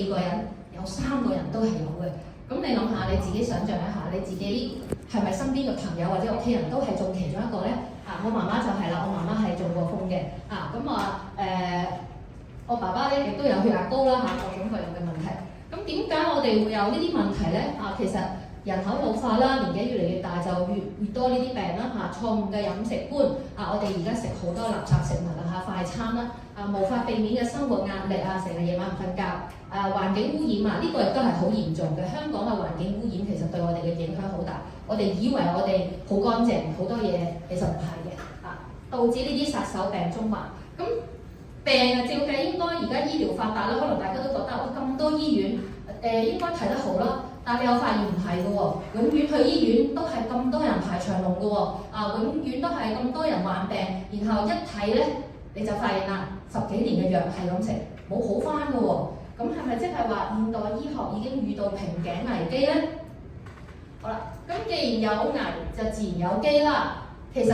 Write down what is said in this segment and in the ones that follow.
4個人有3個人都係有嘅。咁你諗下，你自己想象一下，你自己係咪身邊嘅朋友或者屋企人都係中其中一個咧？我媽媽就係啦，我媽媽係中過風嘅。我爸爸咧亦都有血壓高啦各種各樣嘅問題。咁點解我哋會有呢啲問題咧？其實人口老化啦，年紀越嚟越大就越多呢啲病啦錯誤嘅飲食觀我哋而家食好多垃圾食物快餐啦無法避免嘅生活壓力成日夜晚唔瞓覺環境污染呢個亦都係好嚴重嘅。香港嘅環境污染其實對我哋嘅影響好大。我哋以為我哋好乾淨，好多嘢其實唔係嘅導致呢啲殺手病中環。咁病照計應該而家醫療發達啦，可能大家都覺得咁多醫院應該睇得好啦。但你又發現唔係嘅喎，永遠去醫院都係咁多人排長龍嘅喎，永遠都係咁多人患病，然後一睇咧你就發現啦，10幾年嘅藥係咁食，冇好翻嘅喎。咁係咪即係話現代醫學已經遇到瓶頸危機咧？好啦，咁既然有危就自然有機啦。其實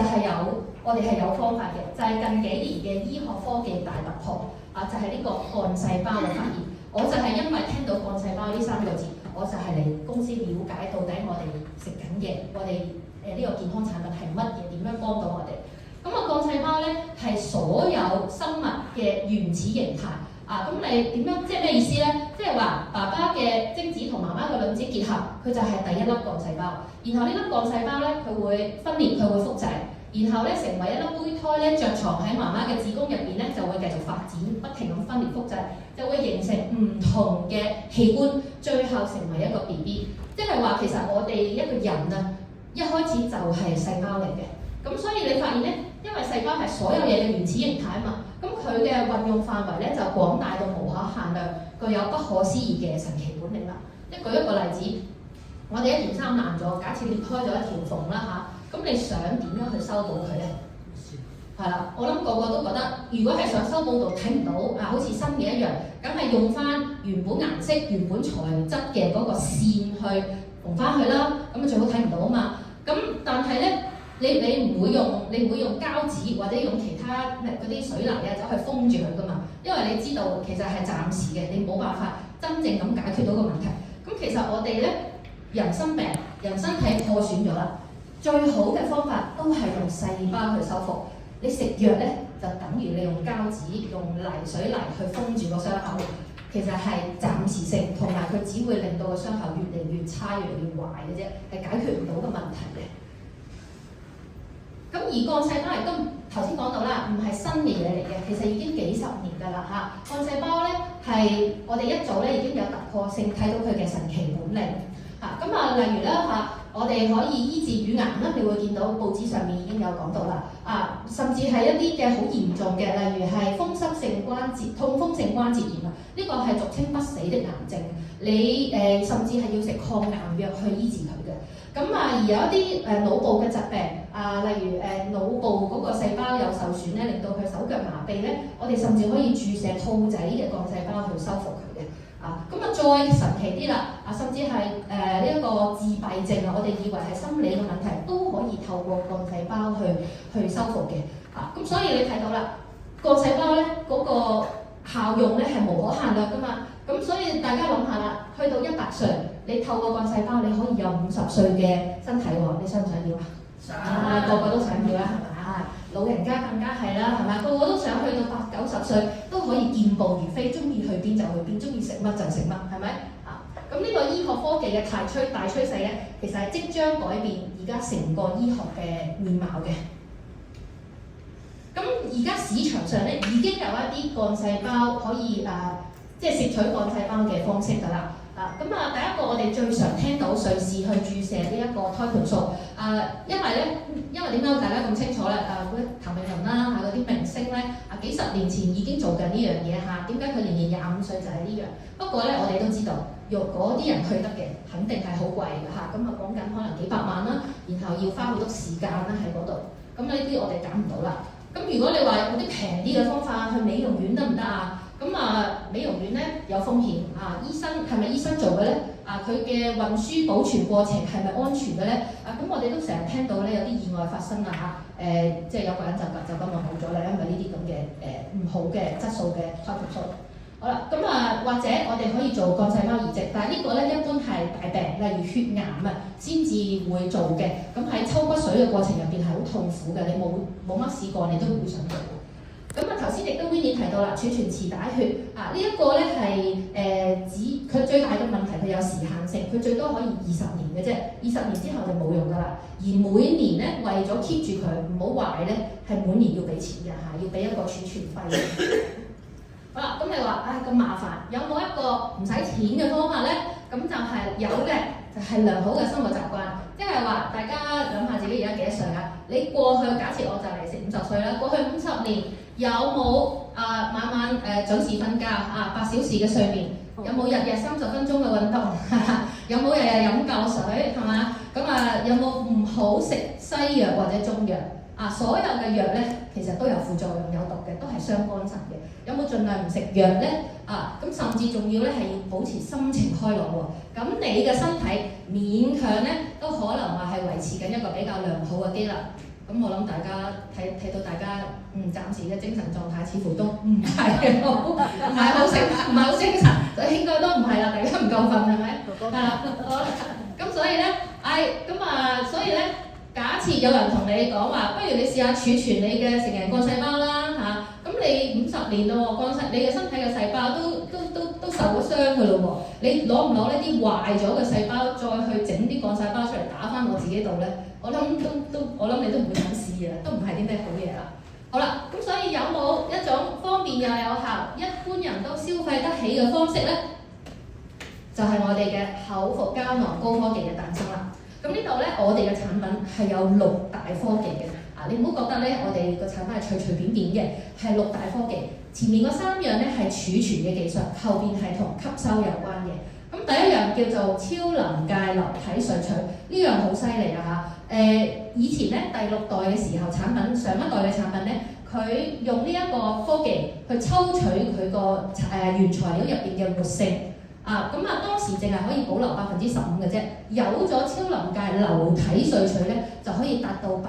我哋係有方法嘅，就係近幾年嘅醫學科技大突破就係呢個幹細胞嘅發現。我就係因為聽到幹細胞呢3個字，我就係嚟公司了解到底我哋食緊嘅，我哋呢個健康產品係乜嘢，點樣幫到我哋。咁幹細胞咧係所有生物嘅原始形態咁你點樣即係咩意思咧？即係話爸爸嘅精子同媽媽嘅卵子結合，佢就係第一粒幹細胞。然後呢粒幹細胞咧，佢會分裂，佢會複製，然後咧成為一粒胚胎咧，着床喺媽媽嘅子宮入邊咧，就會繼續發展，不停咁分裂複製，就會形成唔同嘅器官，最後成為一個 BB。即係話其實我哋一個人一開始就係細胞嚟嘅。咁所以你發現咧，因為細胞係所有嘢嘅原始形態嘛，咁佢嘅運用範圍咧就廣大到無可限量，具有不可思議嘅神奇本領啦。舉一個例子，我哋一件衫爛咗，假設裂開咗一條縫啦咁你想點樣去修補佢咧？係啦，我諗個個都覺得，如果係想修補到睇唔到好似新嘅一樣，梗係用翻原本顏色、原本材質嘅嗰個線去縫翻去啦。咁最好睇唔到啊嘛。咁但係咧，你唔會用膠紙或者用其他嗰啲水泥走去封住佢噶嘛？因為你知道其實係暫時嘅，你冇辦法真正咁解決到個問題。咁其實我哋咧人生病、人身體破損咗啦，最好嘅方法都係用細胞去修復。你食藥咧就等於你用膠紙、用水泥去封住個傷口，其實係暫時性，同埋佢只會令到個傷口越嚟越差、越嚟越壞嘅啫，係解決唔到個問題嘅。咁而幹細胞亦都頭先講到啦，唔係新嘅嘢嚟嘅，其實已經幾十年㗎啦幹細胞咧係我哋一早咧已經有突破性睇到佢嘅神奇本領例如咧我哋可以醫治乳癌啦，你會見到報紙上面已經有講到啦甚至係一啲嘅好嚴重嘅，例如係風濕性關節痛風性關節炎呢個係俗稱不死的癌症，你甚至係要食抗癌藥去醫治佢嘅。而有一啲腦部嘅疾病例如腦部嗰個細胞有受損咧，令到佢手腳麻痹咧，我哋甚至可以注射兔仔嘅幹細胞去修復佢嘅。再神奇啲啦甚至係呢一個自閉症我哋以為係心理嘅問題，都可以透過幹細胞去修復嘅。咁所以你睇到啦，幹細胞咧嗰個效用咧係無可限量噶嘛。咁所以大家諗下啦，去到100歲，你透過幹細胞你可以有50歲嘅身體喎，你想唔想要啊？想個個都想要啦，係咪？老人家更加係啦，係咪？個個都想去到80、90歲都可以健步如飛，中意去邊就去邊，中意食乜就食乜，係咪？咁呢個醫學科技嘅大趨勢咧，其實係即將改變而家成個醫學嘅面貌嘅。咁而家市場上咧已經有一啲幹細胞可以即係攝取幹細胞嘅方式㗎啦。第一個我哋最常聽到瑞士去注射呢一個胎盤素。因為點解大家咁清楚咧？嗰啲譚詠麟啦嗰啲明星咧幾十年前已經做緊呢樣嘢點解佢仍然25歲就係呢樣？不過咧我哋都知道，若嗰啲人去得嘅肯定係好貴㗎講緊可能幾百萬啦，然後要花好多時間啦喺嗰度。咁呢啲我哋揀唔到啦。咁如果你話有啲平啲嘅方法去美容院得唔得美容院咧有風險醫生係咪醫生做嘅咧？佢嘅運輸保存過程係咪安全嘅咧？咁我哋都成日聽到咧有啲意外發生即係有個人就咁就冇咗啦，因為呢啲咁嘅唔好嘅質素嘅胎盤素。好啦，咁或者我哋可以做幹細胞移植，但係呢個咧一般係大病，例如血癌先至會做嘅。咁喺抽骨髓嘅過程入邊係好痛苦嘅，你冇乜試過，你都唔會想做。咁頭先亦都 Winnie 提到啦，儲存臍帶血呢一個咧係指佢最大嘅問題，佢有時限性，佢最多可以20年嘅啫，20年之後就冇用㗎啦。而每年咧為咗 keep 住佢唔好壞咧，係每年要俾錢嘅要俾一個儲存費。好啦，咁你話咁麻煩，有冇一個唔使錢嘅方法咧？咁就係有嘅，就係良好嘅生活習慣。即係話大家諗下自己而家幾多歲啊？你過去假設我就嚟食50歲啦，過去50年有冇晚晚準時瞓覺8小時嘅睡眠？有冇日日30分鐘嘅運動？有冇日日飲夠水？係嘛？咁有冇唔好食西藥或者中藥？所有嘅藥咧，其實都有副作用、有毒嘅，都係傷肝腎嘅。有冇盡量唔食藥咧？咁甚至仲要咧係要保持心情開朗喎。咁你嘅身體勉強咧都可能話係維持緊一個比較良好嘅機能。咁我諗大家睇到大家暫時嘅精神狀態似乎都唔係好精神，所以應該都唔係啦，大家唔夠瞓係咪？係啦，好啦，咁所以咧，所以咧。假設有人同你講話，不如你試下儲存你嘅成人幹細胞啦咁你50年咯喎，你嘅身體嘅細胞都受咗傷㗎咯喎，你攞唔攞呢啲壞咗嘅細胞再去整啲幹細胞出嚟打返我自己度咧？我諗你都唔會想試啊，都唔係啲咩好嘢啦。好啦，咁所以有冇一種方便又有效、一般人都消費得起嘅方式咧？就係我哋嘅口服膠囊高科技嘅誕生啦。咁呢度咧，我哋嘅產品係有6大科技嘅。你唔好覺得咧，我哋個產品係隨便嘅，係6大科技。前面嗰3樣咧係儲存嘅技術，後邊係同吸收有關嘅。咁第一樣叫做超能界流體萃取，呢樣好犀利啊以前咧第6代嘅時候產品，上一代嘅產品咧，佢用呢一個科技去抽取佢個原材料入邊嘅活性。當時淨係可以保留15%嘅啫，有咗超能界流體萃取咧，就可以達到99%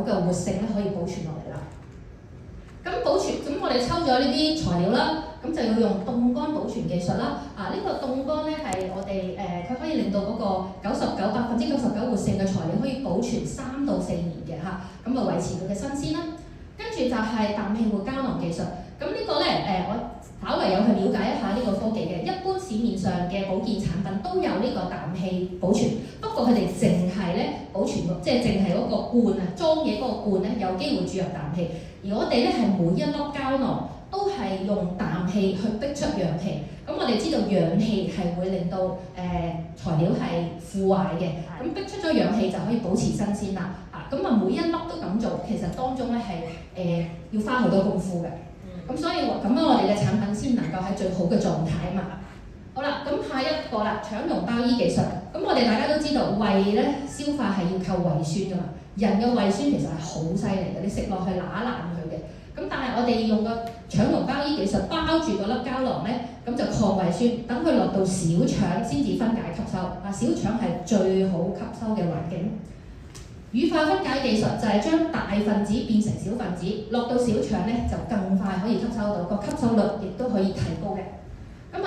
嘅活性咧，可以保存落嚟啦。咁我哋抽咗呢啲材料啦，咁就要用凍乾保存技術啦。呢個凍乾咧係我哋佢可以令到嗰個99%活性嘅材料可以保存3到4年嘅咁維持佢嘅新鮮啦。跟住就係氮氣活膠囊技術，咁呢個咧我稍微有去了解一下呢個科技嘅。一般市面上嘅保健產品都有呢個氮氣保存，不過佢哋淨係咧保存即係淨係嗰個罐裝嘢嗰個罐咧有機會注入氮氣，而我哋咧係每一粒膠囊都係用氮氣去逼出氧氣。咁我哋知道氧氣係會令到材料係腐壞嘅，咁逼出咗氧氣就可以保持新鮮啦。每一粒都咁做，其實當中咧係要花好多功夫嘅。咁所以咁樣我哋嘅產品先能夠喺最好嘅狀態嘛。好啦，咁下一個啦，腸溶胞衣技術。咁我哋大家都知道胃咧消化係要靠胃酸㗎嘛，人嘅胃酸其實係好犀利嘅，你食落去揦爛佢嘅。咁但係我哋用個腸溶胞衣技術包住嗰粒膠囊咧，咁就抗胃酸，等佢落到小腸先至分解吸收。小腸係最好吸收嘅環境。乳化分解技術就係將大分子變成小分子，落到小腸咧就更快可以吸收到，個吸收率亦都可以提高嘅。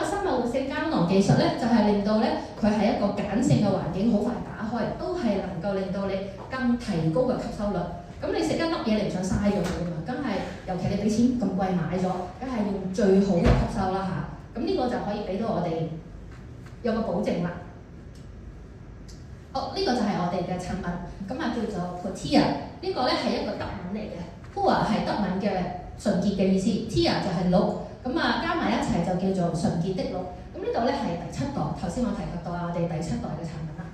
生物活性膠囊技術咧就係令到咧佢係一個鹼性嘅環境好快打開，都係能夠令到你更提高嘅吸收率。咁你食一粒嘢你唔想嘥咗佢㗎嘛，梗係尤其你俾錢咁貴買咗，梗係用最好嘅吸收啦咁呢個就可以俾到我哋有個保證啦。呢個就係我哋嘅產品，叫做 Protea。呢個咧係一個德文嚟嘅 ，Pure 係德文嘅純潔嘅意思 ，Tea 就係鹿，加埋一齊就叫做純潔的鹿。呢度咧係第7代，頭先我提及到我哋第7代嘅產品啦。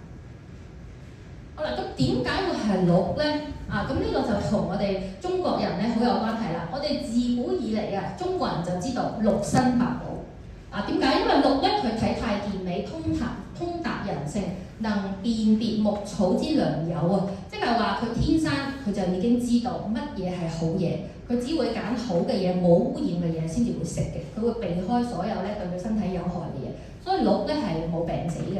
好啦，咁點解會係鹿咧？咁呢個就同我哋中國人咧好有關係啦。我哋自古以嚟中國人就知道鹿身百寶。點解？因為鹿咧佢體態健美，通達人性，能辨別牧草之良友即係話佢天生佢就已經知道乜嘢係好嘢，佢只會揀好嘅嘢，冇污染嘅嘢先至會食嘅，佢會避開所有咧對佢身體有害嘅嘢。所以鹿咧係冇病死嘅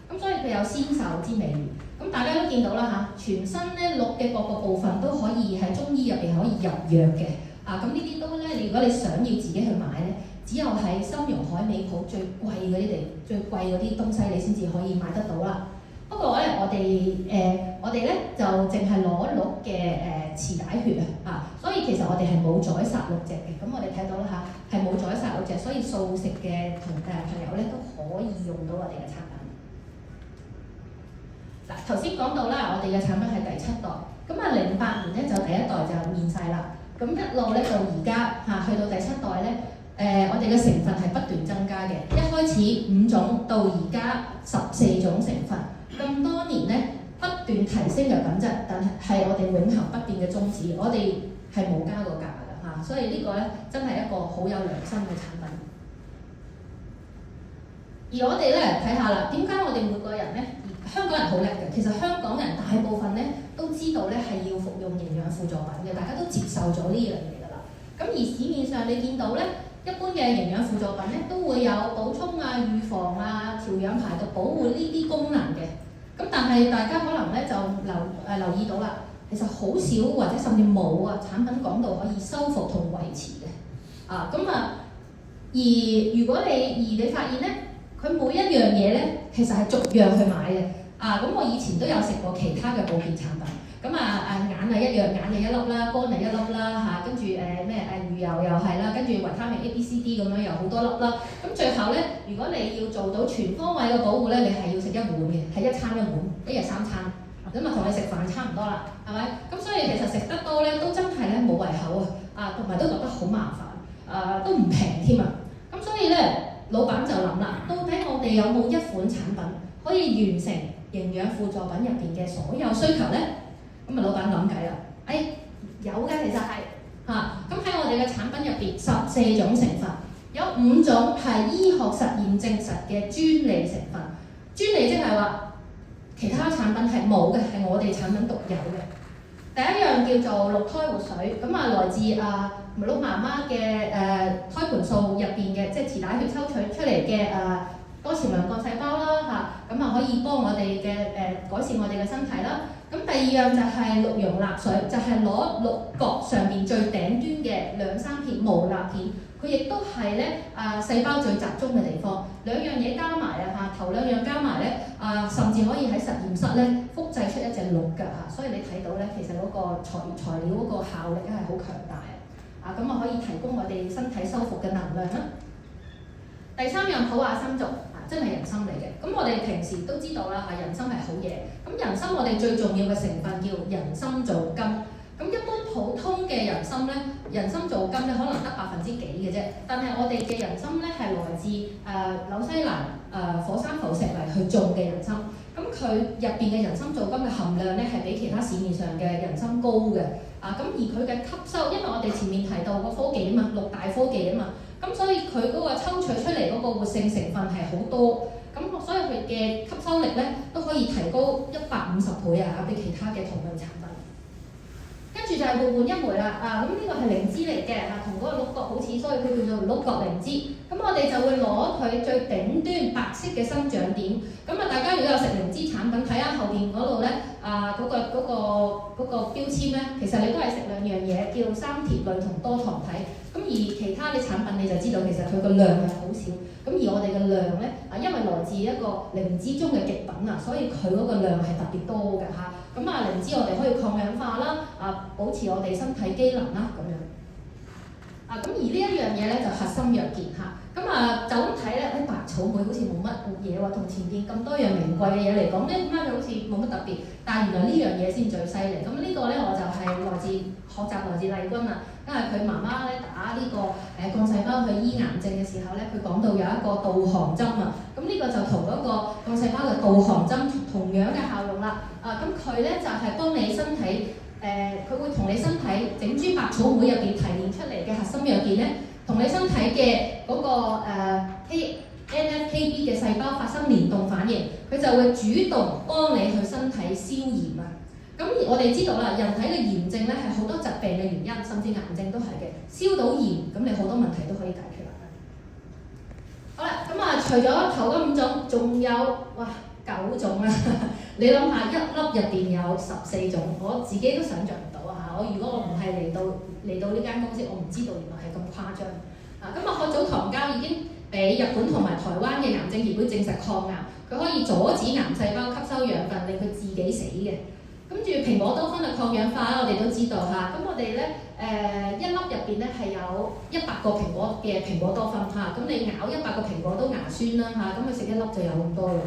咁所以佢有仙獸之美譽。咁大家都見到啦全身咧鹿嘅各個部分都可以喺中醫入邊可以入藥嘅。咁呢啲都咧，如果你想要自己去買咧，只有喺參茸海味鋪最貴嗰啲最貴嗰啲東西，你先至可以買得到啦。不過咧，我哋咧就淨係攞鹿嘅臍帶血啊，所以其實我哋係冇宰殺鹿隻嘅。咁我哋睇到啦嚇，係冇宰殺鹿隻，所以素食嘅朋友咧都可以用到我哋嘅產品。嗱，頭先講到啦，我哋嘅產品係第7代，咁啊08年咧就第1代就面世啦，咁一路咧到而家嚇，去到第7代咧，我哋嘅成分係不斷增加嘅，一開始5種到而家14種成分，咁多年咧不斷提升嘅品質，但係我哋永恆不變嘅宗旨，我哋係冇加過價㗎嚇，所以呢個咧真係一個好有良心嘅產品。而我哋咧睇下啦，點解我哋每個人咧？香港人好叻嘅，其實香港人大部分咧都知道咧係要服用營養輔助品嘅，大家都接受咗呢樣嘢㗎啦。咁而市面上你見到咧，一般嘅營養輔助品咧都會有補充啊、預防啊、調養排毒、保護呢啲功能嘅。咁但係大家可能咧就留意到啦，其實好少或者甚至冇啊產品講到可以修復同維持嘅。而如果你發現咧，佢每一樣嘢咧其實係逐樣去買嘅。咁我以前都有食過其他嘅保健產品，咁眼係一樣，眼係一粒啦，肝係一粒啦跟住魚油又係啦，跟住維他命 A、B、C、D 咁樣有好多粒啦。咁最後咧，如果你要做到全方位嘅保護咧，你係要食1碗嘅，係1餐1碗，一日3餐，咁同你食飯差唔多啦，係咪？咁所以其實食得多咧，都真係咧冇胃口同埋都覺得好麻煩，都唔平添啊。咁所以咧，老闆就諗啦，到底我哋有冇一款產品可以完成營養輔助品入邊嘅所有需求咧？咁老闆諗計啦，有嘅其實係咁喺我哋嘅產品入邊14種成分，有5種係醫學實驗證實嘅專利成分。專利即係話其他產品係冇嘅，係我哋產品獨有嘅。第一樣叫做鹿胎活水，來自鹿媽媽嘅胎盤素入邊嘅，即係臍帶血抽取出嚟嘅多潛量幹細胞啦可以幫我哋嘅改善我哋嘅身體啦。咁第二樣就係鹿茸蠟水，就係攞鹿角上面最頂端嘅2-3片毛蠟片，佢亦都係咧細胞最集中嘅地方。兩樣嘢加埋頭兩樣加埋咧甚至可以喺實驗室咧複製出一隻鹿㗎所以你睇到咧，其實嗰個材料嗰個效力咧係好強大可以提供我哋身體修復嘅能量啦。第三樣普亞參族真係人參嚟嘅。咁我哋平時都知道啦人參係好嘢。咁人參我哋最重要嘅成分叫人參皂苷。咁一般普通嘅人參咧，人參皂苷咧可能得幾%嘅啫。但係我哋嘅人參咧係來自紐西蘭火山浮石嚟去種嘅人參。咁佢入邊嘅人參皂苷嘅含量咧係比其他市面上嘅人參高嘅。咁而佢嘅吸收，因為我哋前面提到個科技6大科技咁所以佢嗰個抽取出嚟嗰個活性成分係好多，咁所以佢嘅吸收力咧都可以提高150倍比其他嘅同類產品。跟住就係活換一酶啦，咁呢個係靈芝嚟嘅，同嗰個鹿角好似，所以佢叫做鹿角靈芝。咁我哋就會攞佢最頂端白色嘅生長點。大家如果有食靈芝產品，睇下後邊嗰度咧，嗰個標籤咧，其實你都係食2樣嘢，叫三萜類同多糖體。咁而其他啲產品你就知道，其實佢個量係好少。咁而我哋嘅量咧，因為來自一個靈芝中嘅極品所以佢嗰個量係特別多嘅咁靈芝我哋可以抗氧化啦，保持我哋身體機能啦咁樣。咁而呢一樣嘢咧就核心弱健就咁睇咧，白草莓好似冇乜嘢喎，同前邊咁多樣名貴嘅嘢嚟講咧，點解佢好似冇乜特別？但係原來呢樣嘢先最犀利。咁呢個咧我就係學習來自麗君啦，因為佢媽媽咧打呢個幹細胞去醫癌症嘅時候咧，佢講到有一個導航針咁呢個就同嗰個幹細胞嘅導航針同樣嘅效用啦。咁佢咧就係幫你身體佢會同你身體整株白草莓入邊提煉出嚟嘅核心弱健咧，同你身體嘅嗰個NF-κB 嘅細胞發生連動反應，佢就會主動幫你去身體消炎咁我哋知道啦，人體嘅炎症咧係好多疾病嘅原因，甚至癌症都係嘅。消到炎，咁你好多問題都可以解決啦。好啦，除咗頭嗰5種，仲有9種啦。你諗下，一粒入邊有14種，我自己都想像唔到我如果我唔係嚟到呢間公司，我唔知道原來係咁誇張。咁啊，學祖糖膠已經俾日本同埋台灣嘅癌症協會證實抗癌，佢可以阻止癌細胞吸收養分，令佢自己死嘅。跟住蘋果多酚嘅抗氧化啦，我哋都知道嚇。咁我哋咧一粒入邊咧係有100個蘋果嘅蘋果多酚嚇，咁你咬100個蘋果都牙酸啦嚇，咁佢食一粒就有咁多咯。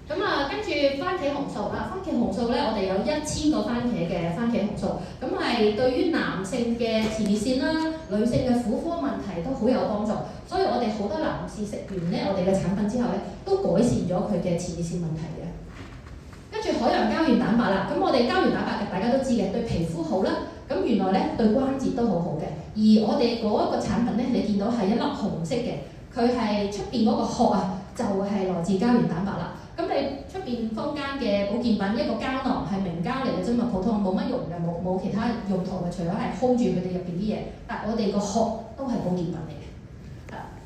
咁啊，跟住番茄紅素啊，番茄紅素咧，我哋有1000個番茄嘅番茄紅素，咁係對於男性嘅前列腺啦、女性嘅婦科問題都好有幫助，所以我哋好多男士食完咧我哋嘅產品之後咧，都改善咗佢嘅前列腺問題嘅。跟住海洋膠原蛋白啦，咁我哋膠原蛋白嘅大家都知嘅，對皮膚好啦，咁原來咧對關節都好好嘅。而我哋嗰一個產品咧，你見到係一粒紅色嘅，佢係出邊嗰個殼啊，就係來自膠原蛋白啦。咁你出邊坊間嘅保健品一個膠囊係明膠嚟嘅啫嘛，普通冇乜用嘅，冇其他用途嘅，除咗係 hold 住佢哋入邊啲嘢。但係我哋個殼都係保健品嚟嘅。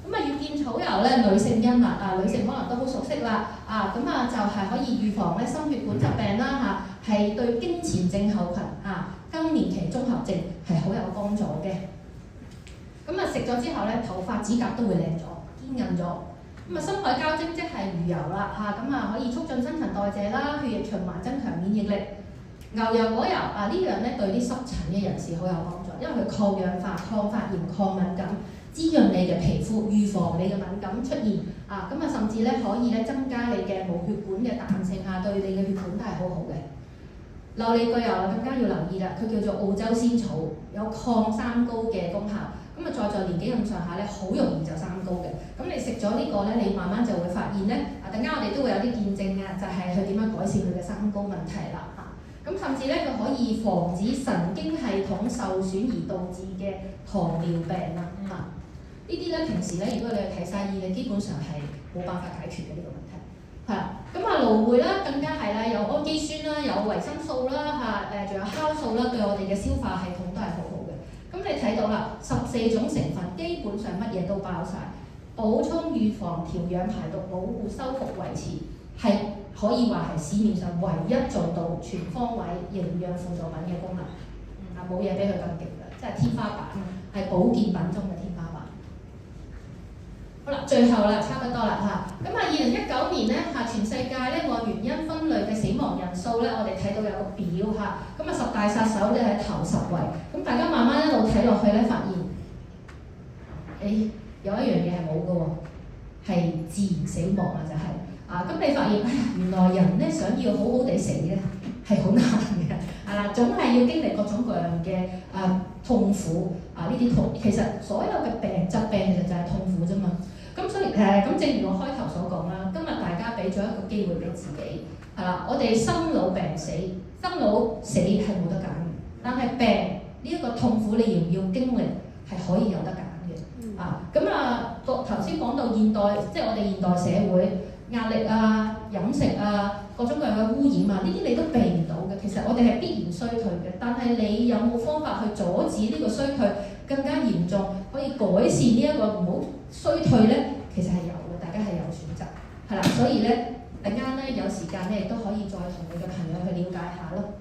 咁啊，月見草油咧，女性恩物啊，女性可能都好熟悉啦。咁就係可以預防咧心血管疾病啦係對經前症候群更年期綜合症係好有幫助嘅。咁啊，食咗之後咧，頭髮指甲都會靚咗、堅韌咗。咁啊，深海膠精即係魚油啦咁啊可以促進新陳代謝啦，血液循環，增強免疫力。牛油果油呢樣咧對啲濕疹嘅人士好有幫助，因為佢抗氧化、抗發炎、抗敏感，滋潤你嘅皮膚，預防你嘅敏感出現咁啊，甚至咧可以咧增加你嘅毛血管嘅彈性對你嘅血管都係好好嘅。琉璃桂油更加要留意啦，佢叫做澳洲仙草，有抗三高嘅功效。咁啊，在年紀咁上下咧，好容易就三高嘅。咁你食咗呢個咧，你慢慢就會發現咧，等間我哋都會有啲見證嘅，就係佢點樣改善佢嘅三高問題啦咁甚至咧，佢可以防止神經系統受損而導致嘅糖尿病呢啲咧平時咧，如果你去睇西醫咧，基本上係冇辦法解決嘅呢個問題。咁蘆薈啦，更加係啦，有氨基酸啦，有維生素啦仲有酵素啦，對我哋嘅消化系統都係好好嘅。咁你睇到啦，14種成分基本上乜嘢都包晒，補充、預防、調養、排毒、保護、修復、維持，係可以話係市面上唯一做到全方位營養輔助品嘅功能。冇嘢比佢更勁嘅，即係天花板，係保健品中嘅天花板。好啦，最後啦，差不多啦咁2019年咧全世界咧按原因分類嘅死亡人數咧，我哋睇到有個表咁啊10大殺手咧喺頭10位。咁大家慢慢一路睇落去咧，發現有一樣嘢係冇嘅喎，係自然死亡就係咁你發現原來人咧想要好好地死咧係好難嘅總係要經歷各種各樣嘅痛苦呢啲痛，其實所有嘅疾病其實就係痛苦啫嘛。咁所以咁正如我開頭所講啦，今日大家俾咗一個機會俾自己我哋生老病死，生老死係冇得揀嘅，但係病呢一個痛苦你要唔要經歷係可以有得揀嘅頭先講到現代，即係我哋現代社會壓力飲食各種各樣嘅污染呢啲你都避唔到嘅。其實我哋係必然衰退嘅，但係你有冇方法去阻止呢個衰退更加嚴重，可以改善呢一個唔好衰退呢？其實係有嘅，大家係有選擇所以呢，陣間呢有時間呢亦都可以再同你嘅朋友去了解下咯。